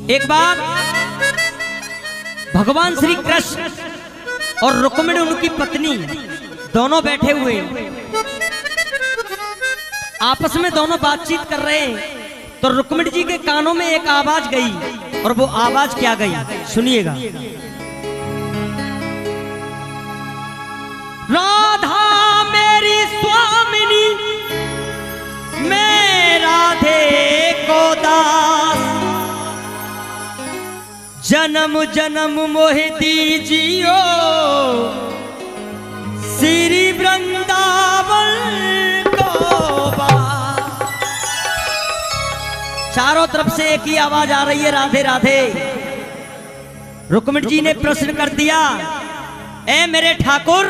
एक बार भगवान श्री कृष्ण और रुक्मिणी उनकी पत्नी दोनों बैठे हुए आपस में दोनों बातचीत कर रहे हैं। तो रुक्मिणी जी के कानों में एक आवाज गई और वो आवाज क्या गई सुनिएगा। राधा मेरी स्वामिनी मैं राधे को दास, जन्म जन्म मोहि दीजियो श्री वृंदावन को बास। चारों तरफ से एक ही आवाज आ रही है, राधे राधे। रुक्मिणी जी ने प्रश्न कर दिया, ए मेरे ठाकुर,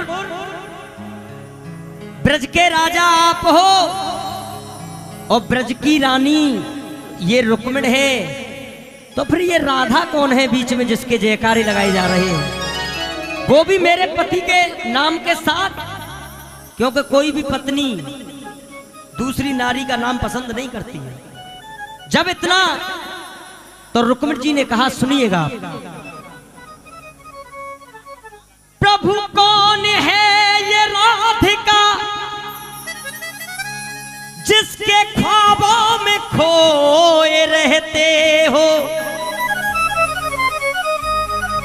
ब्रज के राजा आप हो और ब्रज की रानी ये रुक्मिणी है, तो फिर ये राधा कौन है बीच में जिसके जयकारे लगाए जा रहे हैं, वो भी मेरे पति के नाम के साथ? क्योंकि कोई भी पत्नी दूसरी नारी का नाम पसंद नहीं करती है। जब इतना तो रुक्मिणी जी ने कहा, सुनिएगा, प्रभु कौन है ये राधिका जिसके ख्वाबों में खोए रहते हो,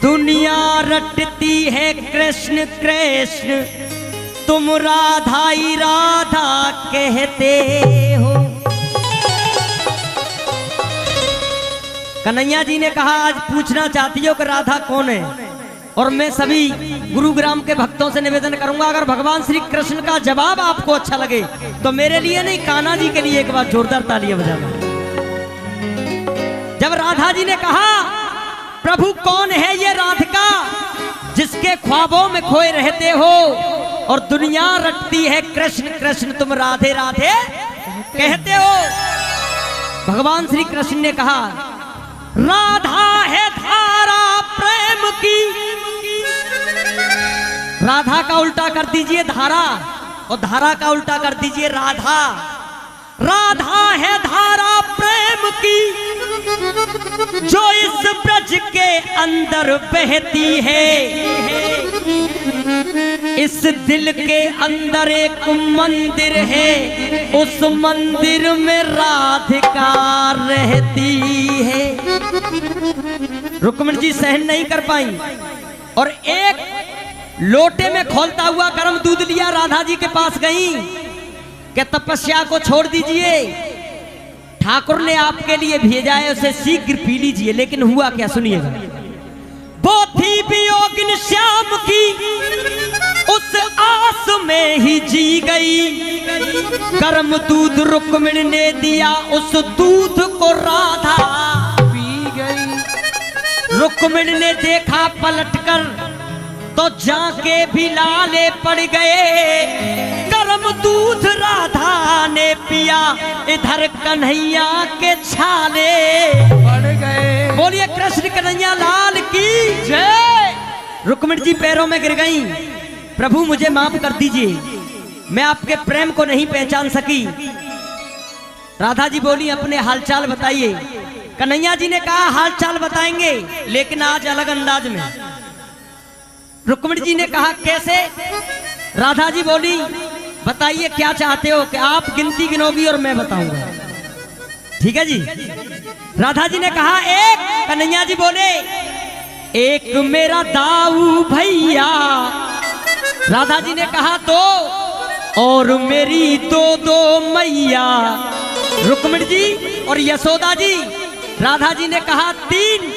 दुनिया रटती है कृष्ण कृष्ण तुम राधा ही राधा कहते हो। कन्हैया जी ने कहा, आज पूछना चाहती हो कि राधा कौन है, और मैं सभी गुरुग्राम के भक्तों से निवेदन करूंगा, अगर भगवान श्री कृष्ण का जवाब आपको अच्छा लगे तो मेरे लिए नहीं, कान्हा जी के लिए एक बार जोरदार तालियां बजाना। जब राधा जी ने कहा, प्रभु कौन है ये राधिका जिसके ख्वाबों में खोए रहते हो और दुनिया रटती है कृष्ण कृष्ण तुम राधे राधे कहते हो, भगवान श्री कृष्ण ने कहा, राधा है धारा प्रेम की। राधा का उल्टा कर दीजिए धारा, और धारा का उल्टा कर दीजिए राधा। राधा है धारा प्रेम की जो इस ब्रज के अंदर बहती है, इस दिल के अंदर एक मंदिर है, उस मंदिर में राधिका रहती है। रुक्मिणी जी सहन नहीं कर पाई और एक लोटे में खोलता हुआ गर्म दूध लिया, राधा जी के पास गई कि तपस्या को छोड़ दीजिए, ठाकुर ने आपके लिए भेजा है, उसे शीघ्र पी लीजिए। लेकिन हुआ क्या सुनिएगा। वो थी वियोगिन श्याम की उस आस में ही जी गई, गर्म दूध रुक्मिणी ने दिया, उस दूध को राधा पी गई। रुक्मिणी ने देखा पलटकर तो जाके भी लाले पड़ गए, गर्म दूध राधा ने पिया, इधर कन्हैया के छाले पड़ गए। बोलिए कृष्ण कन्हैया लाल की जय। रुक्मिणी जी पैरों में गिर गईं, प्रभु मुझे माफ कर दीजिए, मैं आपके प्रेम को नहीं पहचान सकी। राधा जी बोली, अपने हालचाल बताइए। कन्हैया जी ने कहा, हालचाल बताएंगे लेकिन आज अलग अंदाज में। रुक्मिणी जी ने कहा, कैसे? राधा जी बोली, बताइए क्या चाहते हो कि आप गिनती गिनोगी और मैं बताऊंगा। ठीक है जी। राधा जी ने कहा, एक। कन्हैया जी बोले, एक मेरा दाऊ भैया। राधा जी ने कहा, दो। और मेरी दो दो मैया। रुक्मिणी जी और यशोदा जी। राधा जी ने कहा, तीन।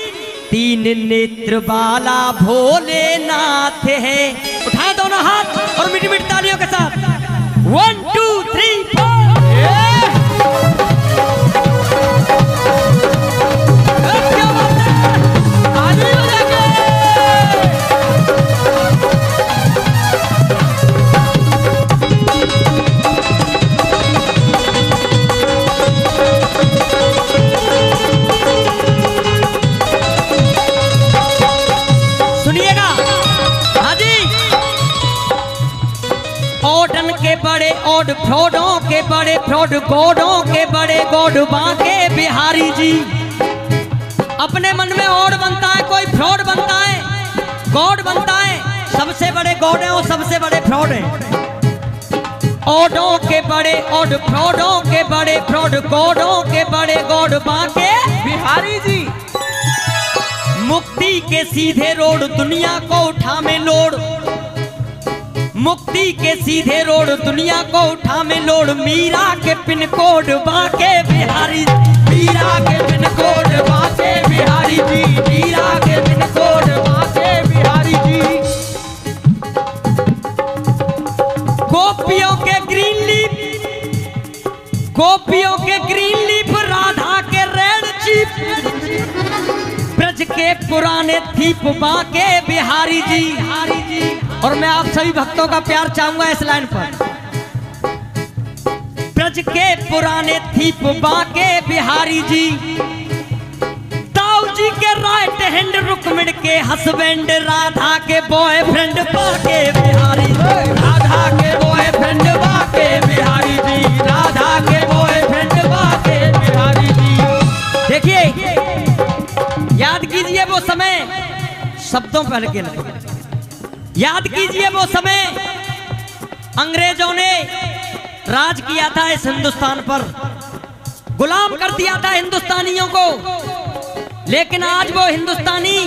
तीन नेत्र वाला भोलेनाथ है। उठाए दोनों हाथ और मीठी मीठी तालियों के साथ 1 2 3 4। क्या बात है, आगे हो जाके। बड़े ओड फ्रॉडों के बड़े फ्रॉड, गॉडों के बड़े गॉड बांके बिहारी जी। अपने मन में ओड बनता है, कोई फ्रॉड बनता है, गॉड बनता है। सबसे बड़े गॉड है और सबसे बड़े फ्रॉड है। ओडों के बड़े ओड, फ्रॉडों के बड़े फ्रॉड, गॉडों के बड़े गॉड बाके बिहारी जी। मुक्ति के सीधे रोड, दुनिया को उठा में लोड। मुक्ति के सीधे रोड, दुनिया को उठा में लोड। मीरा के पिन कोड बाके बिहारी, मीरा के पिन कोड बाके बिहारी जी, मीरा के पिन कोड बाके बिहारी जी। गोपियों के ग्रीन लीफ, गोपियों के ग्रीन लीफ, राधा के रेड चीफ, ब्रज के पुराने थीप बाके बिहारी जी। और मैं आप सभी भक्तों का प्यार चाहूंगा इस लाइन पर। ब्रज के पुराने थीप बाके बिहारी जी। ताऊ जी के राइट हैंड, रुक्मिणी के हस्बैंड, राधा के बॉयफ्रेंड बाके बिहारी, राधा के बॉयफ्रेंड बाके बिहारी जी, राधा के बॉयफ्रेंड बाके बिहारी जी। देखिए, याद कीजिए वो समय, शब्दों पर हल्के लगे। याद कीजिए वो समय अंग्रेजों ने राज किया था इस हिंदुस्तान पर, गुलाम कर दिया था हिंदुस्तानियों को। लेकिन आज वो हिंदुस्तानी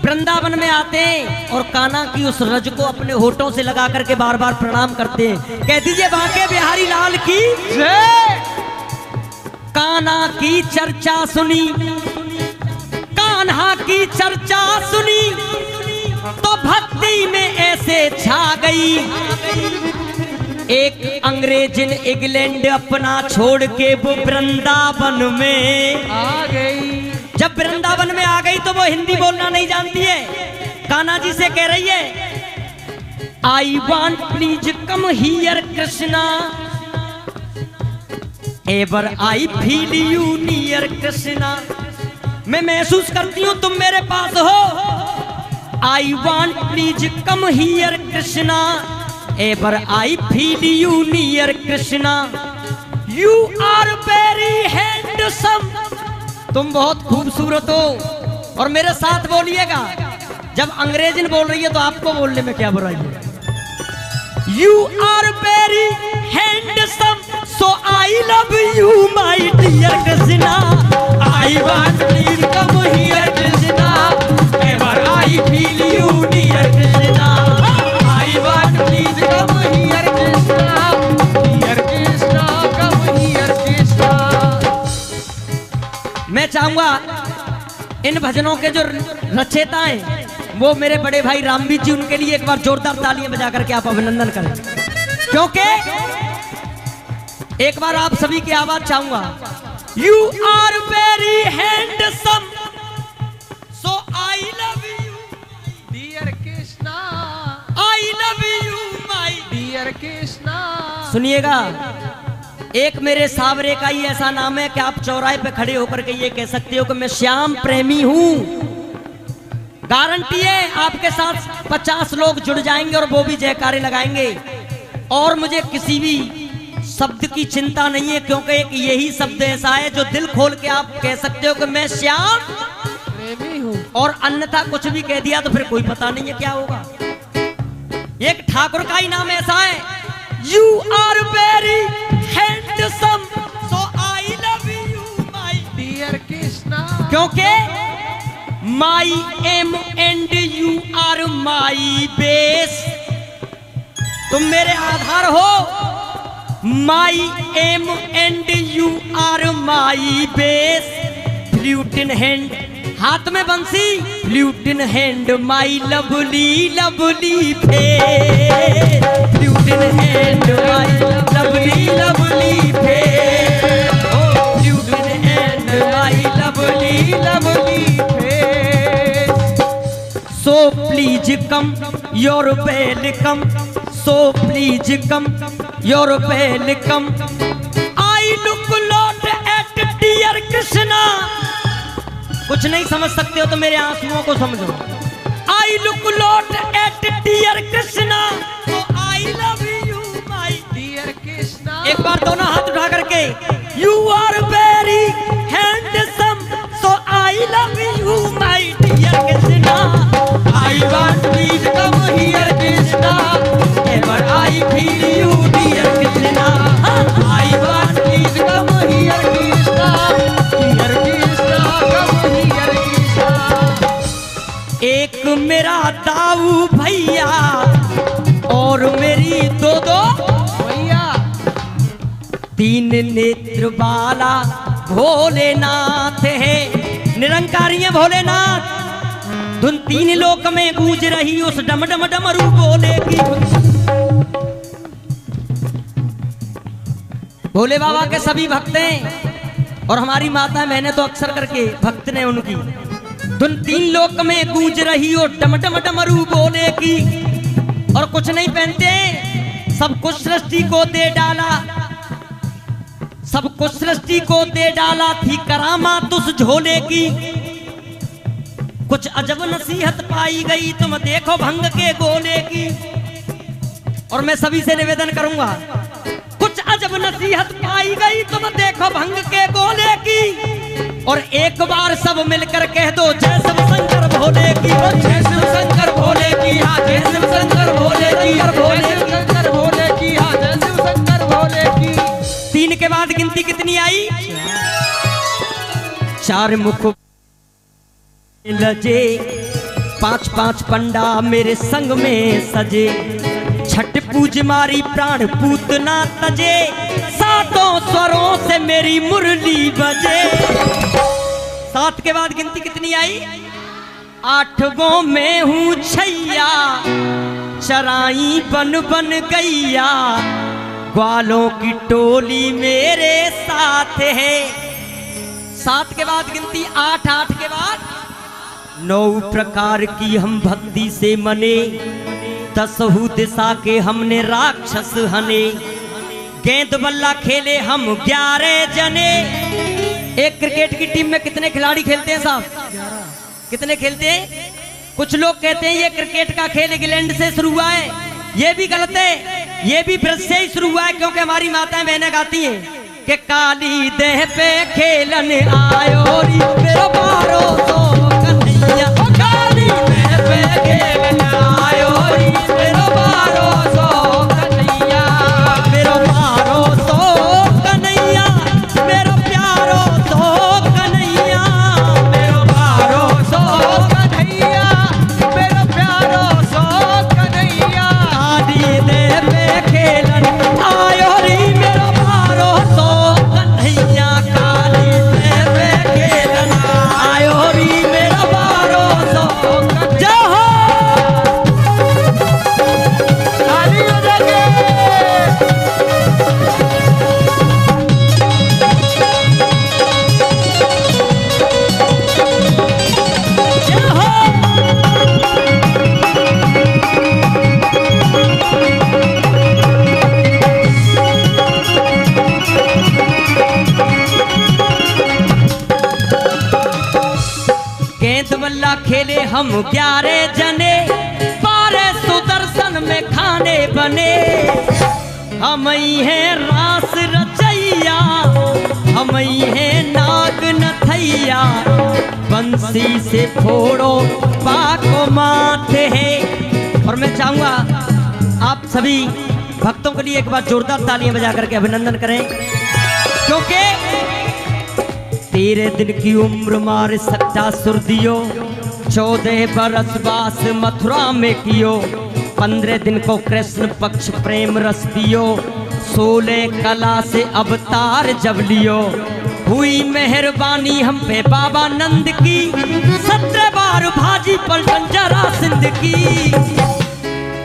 वृंदावन में आते हैं और कान्हा की उस रज को अपने होठों से लगा करके बार बार प्रणाम करते हैं। कह दीजिए बांके बिहारी लाल की जय। कान्हा की चर्चा सुनी, कान्हा की चर्चा सुनी, तो भक्ति में ऐसे छा गई। एक अंग्रेजन इंग्लैंड अपना छोड़ के वो वृंदावन में आ गई। जब वृंदावन में आ गई तो वो हिंदी बोलना नहीं जानती है। कान्हा जी से कह रही है, I want please come here Krishna, ever I feel you near Krishna. मैं महसूस करती हूँ तुम मेरे पास हो। I want please come here Krishna, ever I feel you near Krishna. You are very handsome, तुम बहुत खूबसूरत हो। और मेरे साथ बोलिएगा, जब अंग्रेजन बोल रही है तो आपको बोलने में क्या बुराई है। You are very handsome, so I love you my dear Krishna. I want please come here Krishna, ever I feel you near Krishna. I want please come here Krishna, here Krishna, come here Krishna. मैं चाहूंगा इन भजनों के जो रचयिता हैं वो मेरे बड़े भाई रामवीर जी, उनके लिए एक बार जोरदार तालियां बजा करके आप अभिनंदन करें। क्योंकि एक बार आप सभी की आवाज चाहूंगा। You are very handsome, so I love you dear Krishna, I love you my dear Krishna. सुनिएगा, एक मेरे सावरे का ही ऐसा नाम है कि आप चौराहे पे खड़े होकर के ये कह सकते हो कि मैं श्याम प्रेमी हूं। गारंटी है आपके साथ 50 लोग जुड़ जाएंगे और वो भी जयकारे लगाएंगे। और मुझे किसी भी शब्द की चिंता नहीं है, क्योंकि एक यही शब्द ऐसा है जो दिल खोल के आप कह सकते हो कि मैं श्याम प्रेमी हूँ। और अन्यथा कुछ भी कह दिया तो फिर कोई पता नहीं है क्या होगा। एक ठाकुर का ही नाम ऐसा है, you are very handsome, so I love you my dear Krishna. क्योंकि my aim and you are my base, तुम मेरे आधार हो। My aim and you are my base. Flute in hand, हाथ में बंसी, flute in hand my lovely lovely face. Flute in hand my lovely lovely face. Flute in hand my lovely lovely face. So please come, your welcome, so please come, your welcome. I look lot at dear Krishna. कुछ नहीं समझ सकते हो तो मेरे आंसुओं को समझो। I look lot at dear Krishna, so I love you my dear Krishna. एक बार दोनों हाथ उठा करके, you are very handsome, so I I love you my dear Krishna, I want please come here Krishna, ever I feel you dear Krishna, I want please come here Krishna, here Krishna, come here Krishna. एक मेरा दाऊ भैया और मेरी दो भैया तीन नेत्र वाला भोलेनाथ है, निरंकारी है भोलेनाथ। धुन तीन लोक में गूंज रही उस डम डम डमरू बोले की। भोले बाबा के सभी भक्त हैं और हमारी माता मैंने तो अक्सर करके भक्त ने उनकी। धुन तीन लोक में गूंज रही और डम डम डमरू बोले की। और कुछ नहीं पहनते, सब कुछ सृष्टि को दे डाला, सब कुछ सृष्टि को दे डाला थी करामात उस झोले की। कुछ अजब नसीहत पाई गई तुम देखो भंग के गोले की। और मैं सभी से निवेदन करूंगा, कुछ अजब नसीहत पाई गई तुम देखो भंग के गोले की। और एक बार सब मिलकर कह दो जय शिव शंकर भोले की, जय शिव शंकर भोले की, हाँ जय शिव शंकर भोले की, जय शिव शंकर भोले की, हाँ जय शिव शंकर भोले की। तीन के बाद गिनती कितनी आई? चार मुख लजे, पांच पांच पंडा मेरे संग में सजे, छठ पूज मारी प्राण पूतना तजे, सातों स्वरों से मेरी मुरली बजे। सात के बाद गिनती कितनी आई? आठवों में हूँ छैया, चराई बन बन गैया, ग्वालों की टोली मेरे साथ है। सात के बाद गिनती आठ, आठ के बाद नौ प्रकार की हम भक्ति से मने, दसहु दिशा के हमने राक्षस हने, गेंद बल्ला खेले हम 11 जने। एक क्रिकेट की टीम में कितने खिलाड़ी खेलते हैं साहब? कितने खेलते हैं? कुछ लोग कहते हैं ये क्रिकेट का खेल इंग्लैंड से शुरू हुआ है, ये भी गलत है, ये भी ब्रज से ही शुरू हुआ है। क्योंकि हमारी माताएं बहनें गाती हैं कि काली देह पे खेलन आयो री मेरो बारो सो कन्हैया, काली देह पे खेलन आयो री मेरो बारो सो कन्हैया, मेरो बारो सो कन्हैया, मेरो प्यारो सो कन्हैया, मेरो बारो सो कन्हैया, मेरा प्यारो सो कन्हैया। काली देह पे खेलन आयो री मेरो बारो सो कन्हैया, काली देह पे खेलन आयो री मेरो बारो सो जय हो। ताली बजा के जय हो। गेंद बल्ला खेले हम 11 जने, 12 सुदर्शन में खाने बने, हम ही हैं रास रचैया, हम ही हैं नाग नथैया, बंसी से फोड़ो पाको माथे है। और मैं चाहूंगा आप सभी भक्तों के लिए एक बार जोरदार तालियां बजा करके अभिनंदन करें, क्योंकि 13 दिन की उम्र मार सच्चा सुर दियो, 14 बरस बास मथुरा में कियो, 15 दिन को कृष्ण पक्ष प्रेम रस दियो, 16 कला से अवतार जब लियो, हुई मेहरबानी हम पे बाबा नंद की, 17 बार भाजी पलटन जरासिंध की।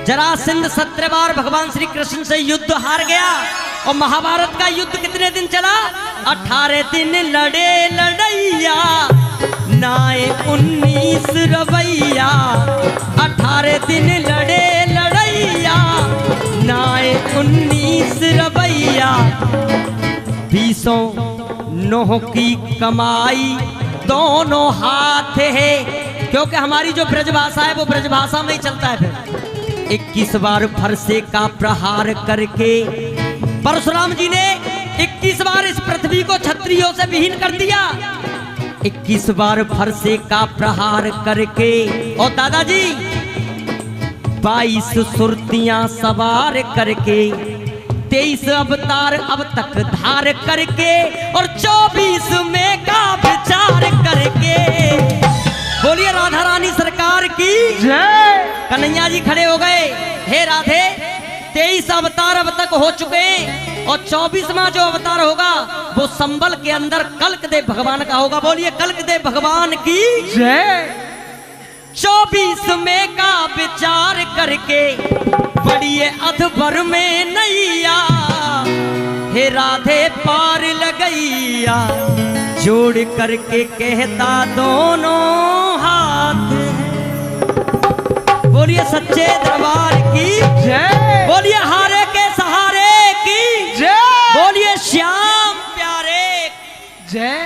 जरासिंध 17 बार भगवान श्री कृष्ण से युद्ध हार गया। और महाभारत का युद्ध कितने दिन चला? 18 दिन लड़े लड़ैया, नाए 19 रवैया, 18 दिन लड़े लड़ैया, नाए 19 रवैया, 20 नोह की कमाई दोनों हाथ है। क्योंकि हमारी जो ब्रजभाषा है वो ब्रजभाषा में ही चलता है। फिर 21 बार फरसे का प्रहार करके परशुराम जी ने 21 बार इस पृथ्वी को क्षत्रियों से विहीन कर दिया। 21 बार फरसे का प्रहार करके और दादाजी 22 सुरतियां सवार करके 23 अवतार अब तक धार करके और 24 में का विचार करके। बोलिए राधा रानी सरकार की जय। कन्हैया जी खड़े हो गए। हे राधे 23 अवतार अब तक हो चुके हैं और 24वां जो अवतार होगा वो संबल के अंदर कल्कदेव भगवान का होगा। बोलिए कल्कदेव भगवान की जय। 24 में का विचार करके बड़िए अधबर में नैया हे राधे पार लगैया जोड़ करके कहता दोनों हाथ। बोलिए सच्चे दरबार की जय। बोलिए हारे के सहारे की जय। बोलिए श्याम प्यारे जय।